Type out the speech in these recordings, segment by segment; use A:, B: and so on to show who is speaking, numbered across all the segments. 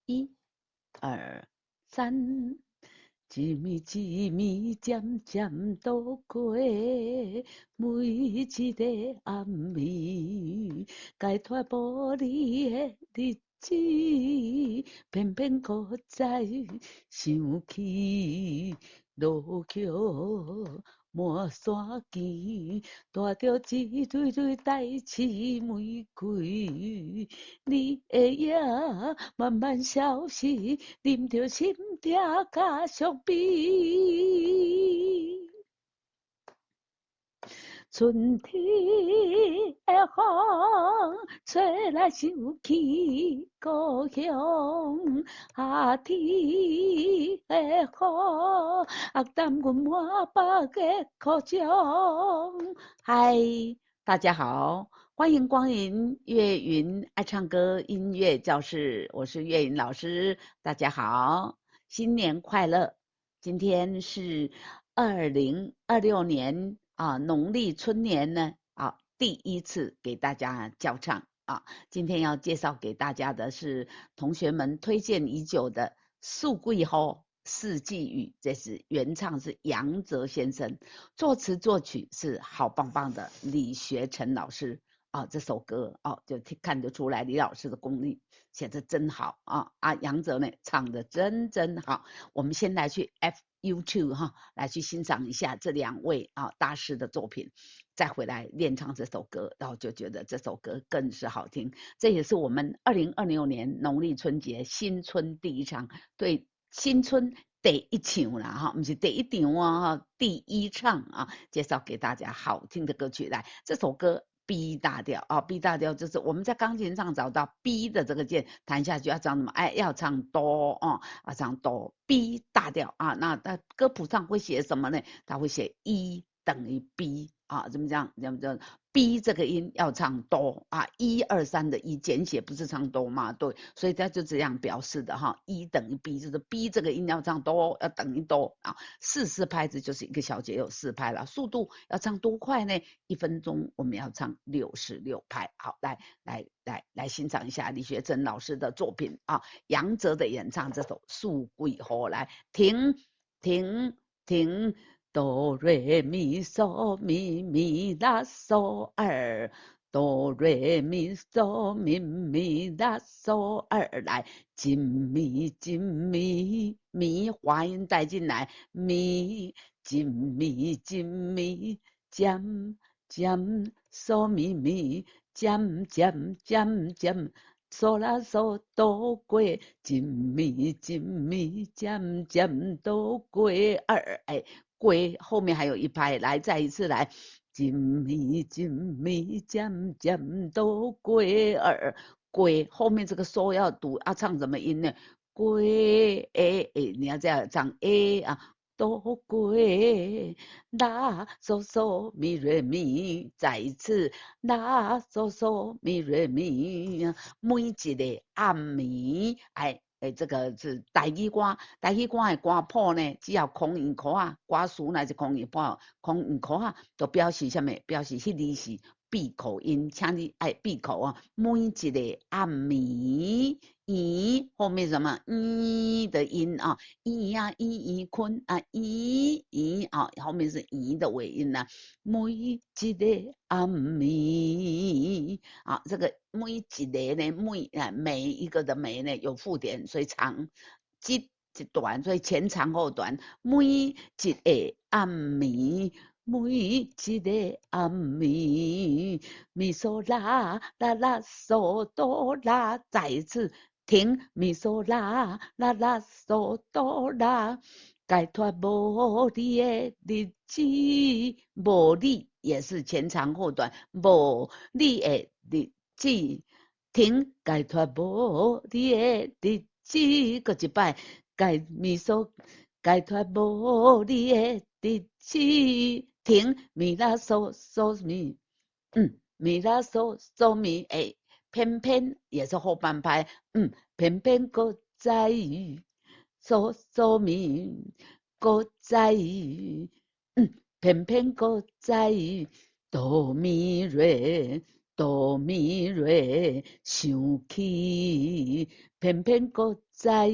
A: 一、二、三，一米一米渐渐度过，每一个暗暝，解脱无你的日子，偏偏搁再想起，路桥满山间，带着一蕊蕊带刺玫瑰，你的影慢慢消失，啉着心痛甲伤悲。春天的风吹来想起故乡，夏天的雨淡阮满腹的苦衷。嗨，大家好，欢迎光临岳云爱唱歌音乐教室，我是岳云老师，大家好，新年快乐！今天是2026年农历春年呢第一次给大家教唱今天要介绍给大家的是同学们推荐已久的《素桂花四季雨》，这是原唱是杨泽先生，作词作曲是好棒棒的李学成老师这首歌就看得出来李老师的功力写得真好杨泽呢唱得真好。我们先来去 YouTube 来去欣赏一下这两位大师的作品，再回来练唱这首歌，然后就觉得这首歌更是好听。这也是我们2026年农历春节新春第一场，对新春第一场啦不是第一场第一唱介绍给大家好听的歌曲来，这首歌。B 大调B 大调就是我们在钢琴上找到 B 的这个键，弹下去要唱什么？要唱哆唱哆 B 大调那歌谱上会写什么呢？它会写E等于 B 怎么讲？B 这个音要唱哆1、2、3的1简写不是唱哆吗？对，所以它就这样表示的E等于 B， 就是 B 这个音要唱哆，要等于哆40拍子就是一个小节有4拍了，速度要唱多快呢？1分钟我们要唱66拍。好，来欣赏一下李学成老师的作品杨泽的演唱这首《素桂花》，来停停停。哆瑞咪嗦咪咪拉嗦二，哆瑞咪嗦咪咪拉嗦二，来金咪金咪咪滑音带进来，咪金咪金咪尖尖嗦咪咪尖尖尖尖。嗦啦嗦哆归，金咪金咪尖尖哆归二，归后面还有一拍，来再一次来，金咪金咪尖尖哆归二，归后面这个嗦要读唱什么音呢？归你要这样唱哆归拉嗦嗦咪瑞咪，再一次拉嗦嗦咪瑞咪，每一个暗暝这个是台语歌，台语歌的歌谱呢，只要空音口歌词乃是空音谱，空音口就表示什么？表示迄字是闭口音，请你爱闭口每一个暗暝，后面什么的音咿坤咿后面是的尾音每一个暗暝这个每一个呢每一个的每呢有附点，所以长一段，所以前长后短。每一个暗暝，每一个暗暝，咪嗦啦啦啦嗦哆啦，再一次停，咪嗦啦啦啦嗦哆啦。解脱无你的日子，无你也是前长后短，无你的日子，停，解脱无你的日子，搁一摆，咪嗦，解脱无你的日子，停，咪啦嗦嗦咪，咪啦嗦嗦咪，偏偏也是后半拍，偏偏搁在于。嗦嗦咪，搁在于，偏偏搁在于哆咪瑞，哆咪瑞，想起偏偏搁在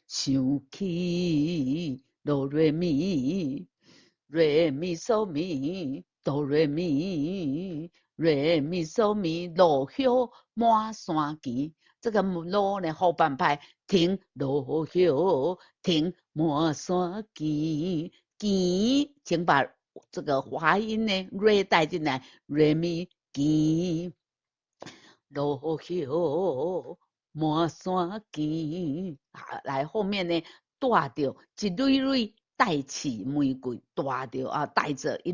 A: 想起哆瑞咪，瑞咪嗦咪哆瑞咪，瑞咪嗦咪落叶满山间。这个落呢后半拍停落叶停满山间，间请把这个滑音呢瑞带进来，瑞咪间。落叶满山间，来后面呢，带着一蕊蕊带刺玫瑰，带着啊，带着一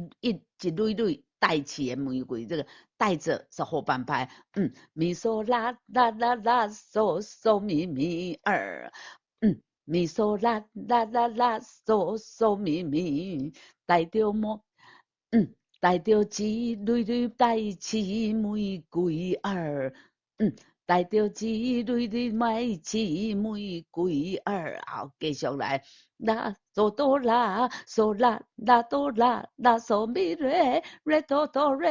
A: 蕊蕊带刺的玫瑰，这个带着是后半拍，咪嗦啦啦啦啦嗦嗦咪咪儿，咪嗦啦啦啦啦嗦嗦咪咪，带着么，带着一蕊蕊带刺玫瑰儿。带着一蕊蕊麦刺玫瑰儿，好，继续来，啦嗦哆啦嗦啦啦哆啦啦嗦咪瑞瑞哆哆瑞，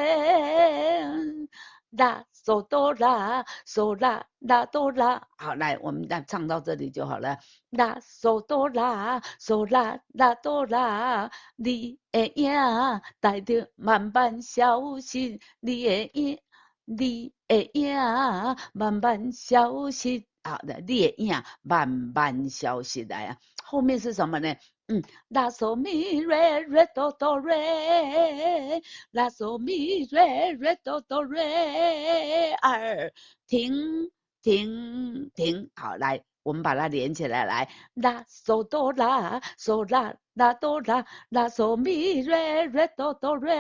A: 啦嗦哆啦嗦啦啦哆啦，好，来，我们唱到这里就好了，啦嗦哆啦嗦啦啦哆啦，你的影带着慢慢消失，你的影。你的影慢慢消失，好的，你的影慢慢消失来啊。后面是什么呢？拉嗦咪瑞瑞哆哆瑞，拉嗦咪瑞瑞哆哆瑞，二停停停，好，来，我们把它连起来，来，拉嗦哆啦嗦啦啦哆啦拉嗦咪瑞瑞哆哆瑞，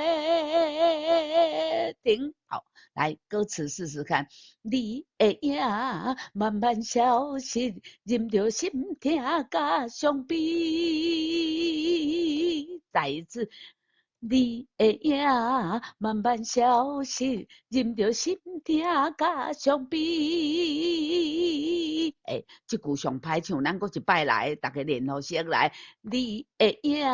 A: 停，好。来，歌词试试看。你的影慢慢消失，忍着心痛甲伤悲。再一次，你的影慢慢消失，忍着心痛甲伤悲。这句上歹唱，咱搁一摆来，大家联合声来。你的影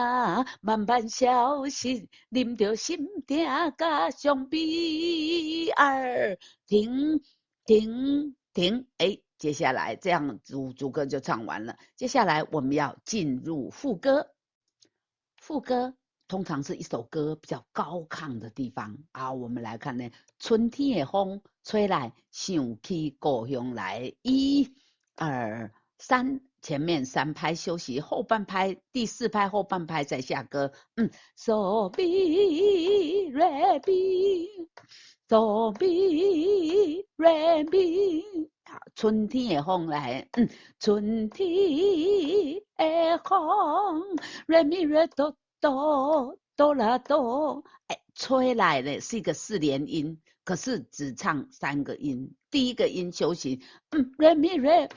A: 慢慢消失，忍着心痛甲伤悲。二停停停，接下来这样主歌就唱完了。接下来我们要进入副歌，副歌通常是一首歌比较高亢的地方啊。我们来看呢，春天的风吹来，想起故乡来。一、二、三，前面3拍休息，后半拍第4拍后半拍再下歌。So be ready。哆咪瑞咪，好，春天的风来，春天的风，瑞咪瑞哆哆哆啦哆，吹来的是一个4连音，可是只唱3个音，第一个音休息，瑞咪瑞。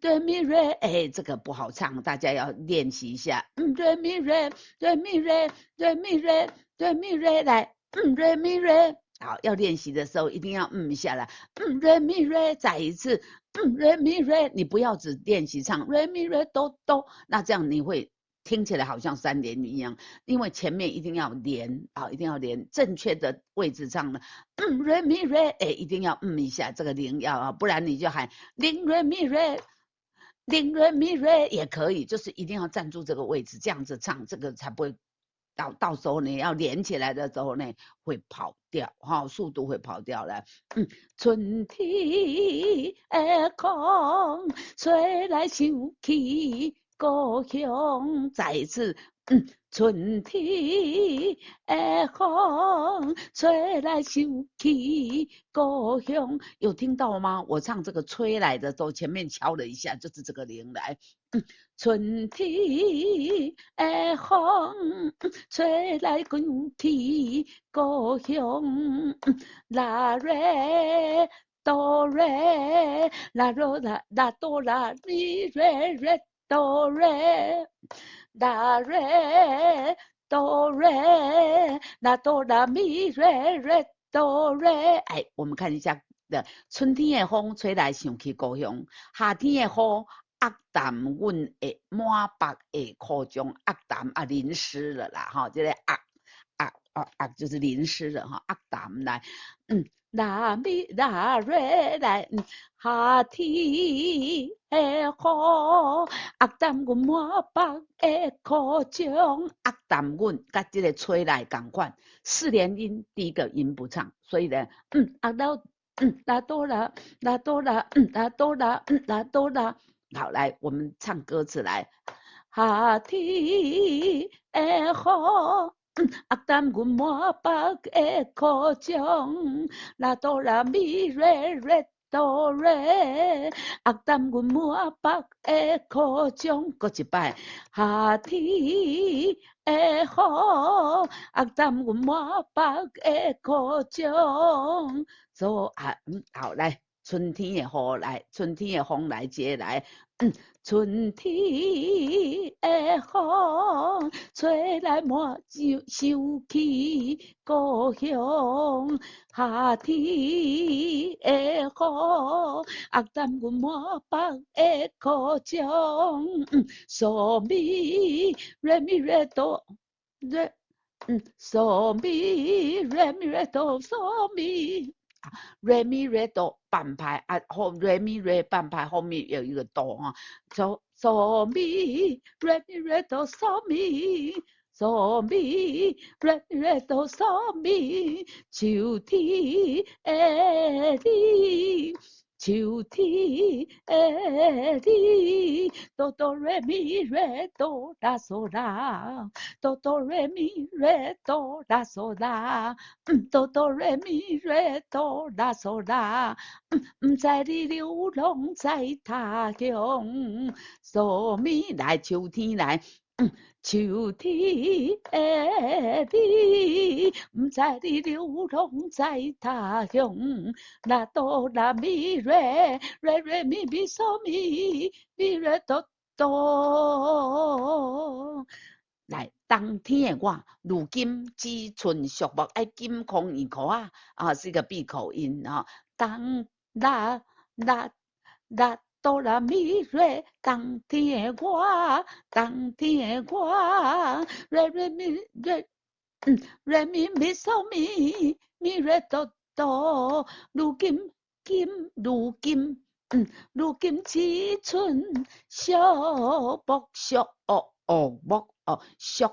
A: 对咪瑞，这个不好唱，大家要练习一下。对咪瑞，对咪瑞，对咪瑞，对咪瑞，来，对咪瑞。好，要练习的时候一定要一下来。瑞咪瑞，再一次。瑞咪瑞，你不要只练习唱瑞咪瑞哆哆，那这样你会听起来好像3连一样，因为前面一定要连啊，一定要连正确的位置唱呢。瑞咪瑞，一定要一下这个零要啊，不然你就喊零瑞咪瑞。零瑞咪瑞也可以，就是一定要站住这个位置，这样子唱，这个才不会到时候呢要连起来的时候呢会跑掉哈，速度会跑掉了。春天的风吹来想起故乡，再一次。春天的风吹来想起故乡，有听到吗？我唱这个吹来的时候，前面敲了一下，就是这个铃来。春天的风吹来想起故乡，啦瑞哆瑞，啦哆啦啦哆啦咪瑞瑞哆瑞。啦瑞哆瑞，啦哆啦咪瑞瑞哆瑞。我们看一下的，春天的风吹来想起故乡，夏天的雨压淡阮的满白的裤中，压淡啊淋湿了啦哈，这个压就是淋湿了哈，压淡来。拉咪拉瑞来，夏天的雨，鸭蛋阮满腹的苦衷，鸭蛋阮甲这个吹来同款，四连音第一个音不唱，所以呢，鸭到拉多拉拉多拉拉多拉拉多拉，好，来我们唱歌词来，夏天的雨。鸭蛋阮满腹的苦衷，拉哆拉咪瑞瑞哆瑞，鸭蛋阮满腹的苦衷，搁一摆，夏天的雨，鸭蛋阮满腹的苦衷，好来。春天的雨来，春天的风来接来，春天的风吹来满想起故乡，夏天的雨，鸭蛋阮满腹的苦衷，嗦咪瑞咪瑞哆瑞，嗦咪瑞咪瑞哆嗦咪。瑞咪瑞哆半拍啊，后瑞咪瑞半拍后面有一个哆哈，嗦咪瑞咪瑞哆嗦咪，嗦咪瑞咪瑞哆嗦咪，秋天的你。秋天的你，哆哆瑞咪瑞哆啦嗦啦，哆哆瑞咪瑞哆啦嗦啦。哆哆来咪瑞哆啦嗦啦，唔知你流浪在他乡，嗦咪来秋天来。秋天的你，唔知你流浪在他乡，啦哆啦咪瑞瑞瑞咪咪嗦咪咪瑞哆哆。来，冬天的我，如今只剩树木，爱金空一口啊，是一个闭口音啊。当啦啦啦哆啦咪瑞，冬天的我，冬天的我，瑞瑞咪瑞，瑞咪咪嗦咪咪瑞哆哆，如今如今。如今只剩树木树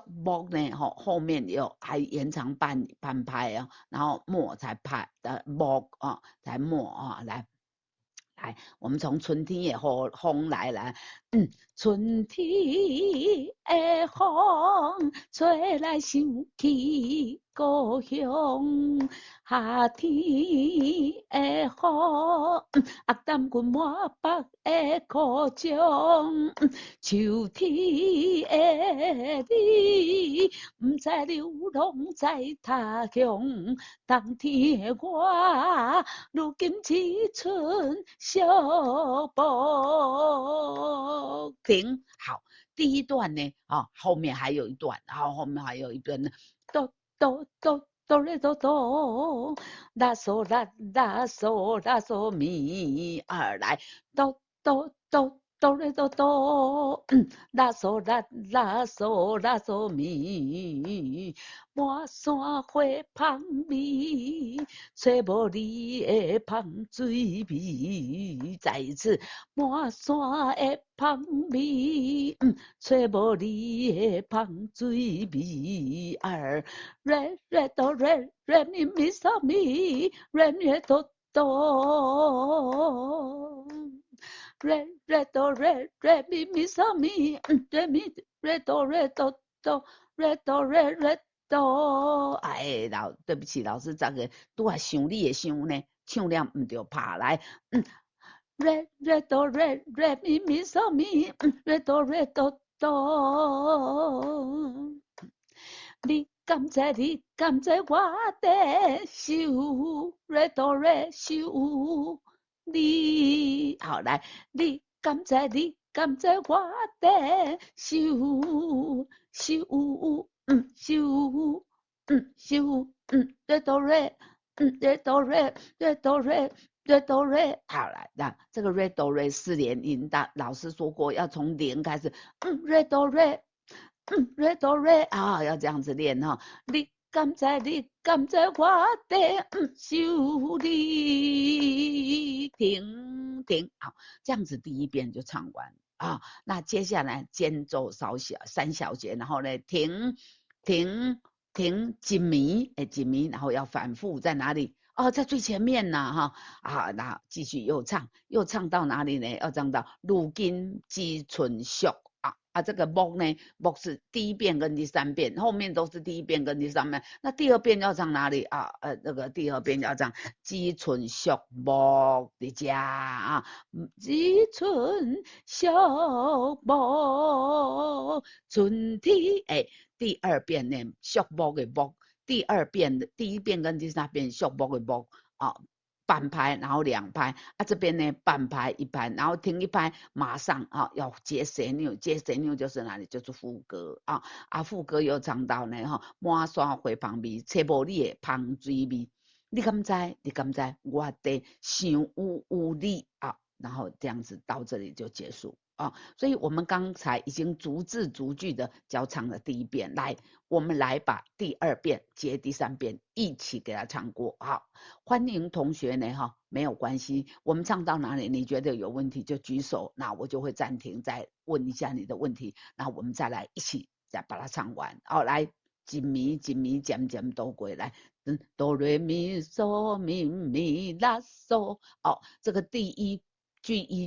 A: 木呢？后面有还延长半拍啊，然后末才拍的木啊，才末啊，来，我们从春天的风来，春天的风吹来想起故乡，夏天的雨，鸭蛋阮满腹的苦衷，秋天的你，唔知流浪在他乡，冬天的我，如今只剩小木停。好，第一段呢，后面还有一段，然后后面还有一段呢，哆哆哆哆来哆哆，拉嗦拉拉嗦拉嗦咪二来，哆哆哆。哆来哆哆，拉嗦拉拉嗦拉嗦咪，满山花香味，吹无你的香水味。再一次，满山的香味，吹无你的香水味。二，瑞瑞哆瑞瑞咪咪嗦咪，瑞瑞哆哆。瑞瑞哆瑞瑞咪咪嗦咪，瑞咪瑞哆瑞哆哆瑞哆瑞瑞哆。哎，对不起，老师这个都还想你的想呢，唱了唔对拍来，瑞瑞哆瑞瑞咪咪嗦咪，瑞哆瑞哆哆。你敢知你敢知我的想瑞哆瑞想你？好来，你敢知你敢知我的想想瑞哆瑞瑞哆瑞瑞哆瑞。瑞哆瑞，好来，那这个瑞哆瑞四连音，老师说过要从零开始，瑞哆瑞，瑞哆瑞啊，要这样子练哈。你甘在你，甘在我地受你。停停，好，这样子第一遍就唱完啊。那接下来间奏稍小3小节，然后呢停停停，紧迷紧迷，然后要反复在哪里？哦，在最前面呢哈啊，那继续又唱到哪里呢？要唱到如今之春熟。这个木呢，木是第一遍跟第3遍，后面都是第一遍跟第3遍。那第2遍要唱哪里啊？那个第2遍要唱知春熟木的家啊，知春熟木春天。第2遍呢，熟木的木，第2遍的第1遍跟第3遍熟木的木啊。半拍，然后2拍这边呢半拍1拍，然后停1拍，马上要接旋钮，接旋钮就是哪里？就是副歌副歌又唱到呢满山花香味，找无你的芳水味，你敢知？你敢知？我的想有你然后这样子到这里就结束所以我们刚才已经逐字逐句的教唱了第1遍，来，我们来把第2遍接第3遍一起给他唱过。好，欢迎同学呢没有关系，我们唱到哪里你觉得有问题就举手，那我就会暂停，再问一下你的问题，那我们再来一起再把它唱完。来，一咪一咪渐渐都过来，哆来咪嗦咪咪拉嗦。这个第一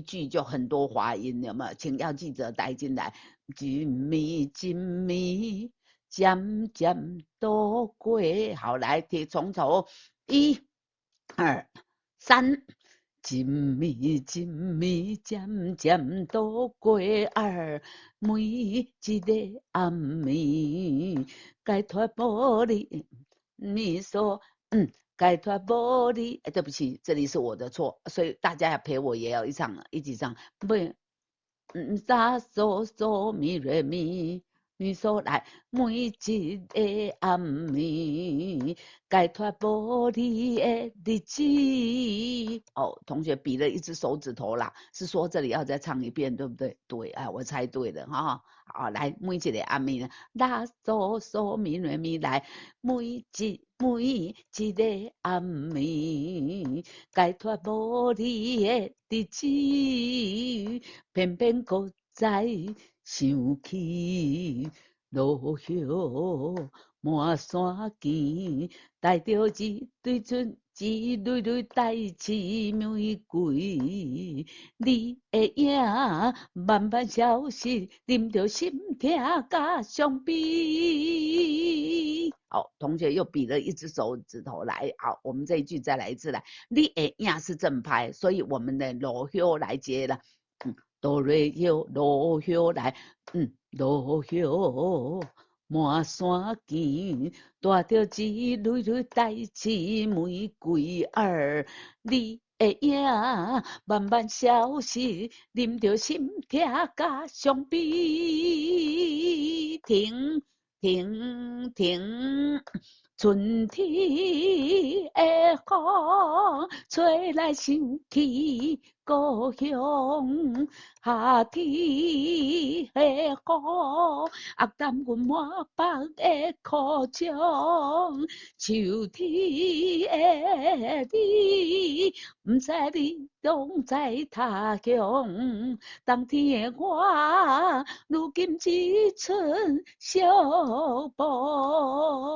A: 句就很多滑音，有没有？请要记得带进来。一咪一咪渐渐都过。好，来从头1、2、3。一咪一咪渐渐都过每一个暗暝，解脱无你，你说解脱无你。对不起，这里是我的错，所以大家要陪我，也要一起唱。不，沙嗦嗦咪瑞咪。你说来，每一个暗暝，解脱无你的日子。同学比了一只手指头啦，是说这里要再唱一遍，对不对？对，我猜对了哈。好，来，每一个暗暝呢，拉嗦嗦咪瑞咪来，每一个暗暝，解脱无你的日子，偏偏搁在想起。落叶满山间，带着一对春，一蕊蕊带刺玫瑰。你的影慢慢消失，啉着心痛甲伤悲。好，同学又比了一只手指头来。好，我们这一句再来一次来。你的影是正拍，所以我们的落叶来接了。哆瑞叶落叶来。落叶满山间，带着一蕊蕊带刺玫瑰儿。你的影慢慢消失，啉着心痛甲伤悲。停停停，春天的风吹来想起故乡，夏天的雨淡阮满腹的苦衷，秋天的你，不知你拢在他乡，冬天的我，如今只剩寂寞。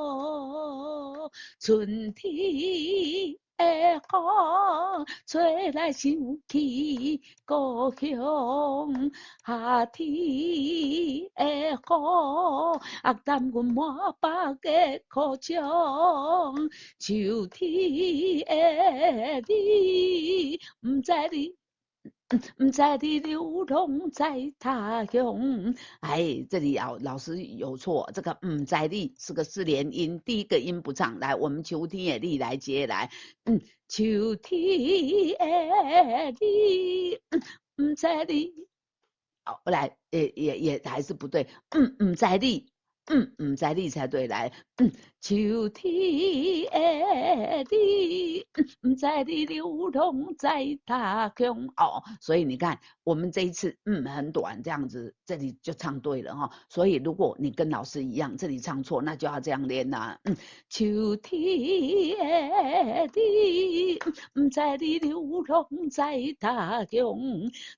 A: 春天的风吹来想起故乡，夏天的雨淡阮满腹的苦衷，秋天的你，不知你流浪在他乡。这里老师有错，这个在你是个4连音，第一个音不唱。来，我们秋天的你来接来。秋天的你，不知你。来，也还是不对。不知你。不知你才对。来，秋天的你，不知你流浪在他乡哦。所以你看，我们这一次很短，这样子这里就唱对了哈。所以如果你跟老师一样，这里唱错，那就要这样练啦。秋天的你，不知你流浪在他乡，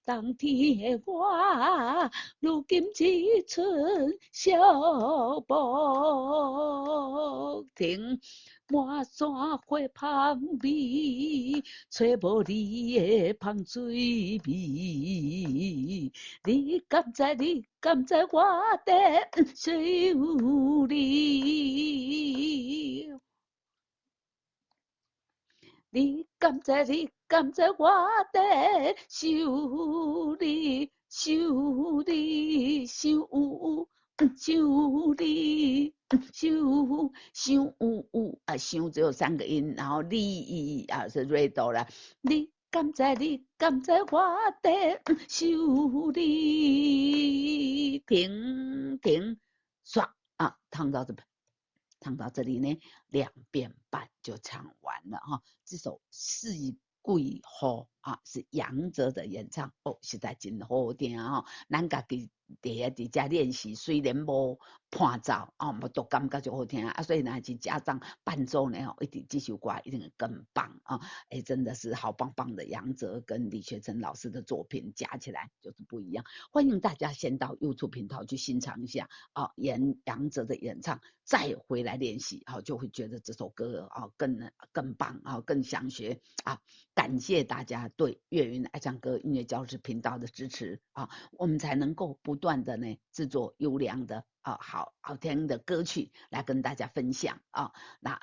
A: 当天的我，如今只剩小步停。满山花香味，找无你的香水味。你敢知？你敢知我的想你？你敢知？你敢知我的想你？想你？想你？想啊，想只有3个音，然后你啊是 re do 啦。你敢知？你敢知我的想你？停停，唰啊，唱到这里呢，2遍半就唱完了哈。这首《四季雨》啊，是杨哲的演唱哦，实在真好听哈。咱家己伫遮练习，虽然无伴奏哦，都感觉就好听啊。所以呢，是家长伴奏呢，一定这首歌一定更棒啊！真的是好棒棒的杨哲跟李学成老师的作品加起来就是不一样。欢迎大家先到 YouTube 频道去欣赏一下啊，杨哲的演唱。再回来练习，就会觉得这首歌更棒啊，更想学啊！感谢大家对岳云爱唱歌音乐教室频道的支持啊，我们才能够不断的呢制作优良的好听的歌曲来跟大家分享啊。那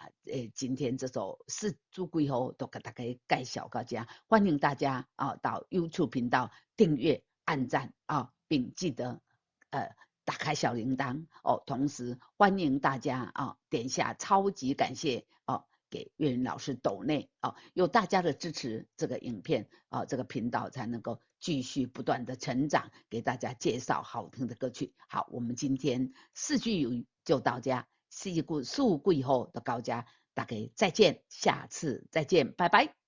A: 今天这首四祝贵后都给大家介绍到这，欢迎大家到 YouTube 频道订阅、按赞并记得打开小铃铛同时欢迎大家点下超级感谢给岳云老师抖内有大家的支持，这个影片这个频道才能够继续不断的成长，给大家介绍好听的歌曲。好，我们今天4句语就到家，四季后的高家，大家再见，下次再见，拜拜。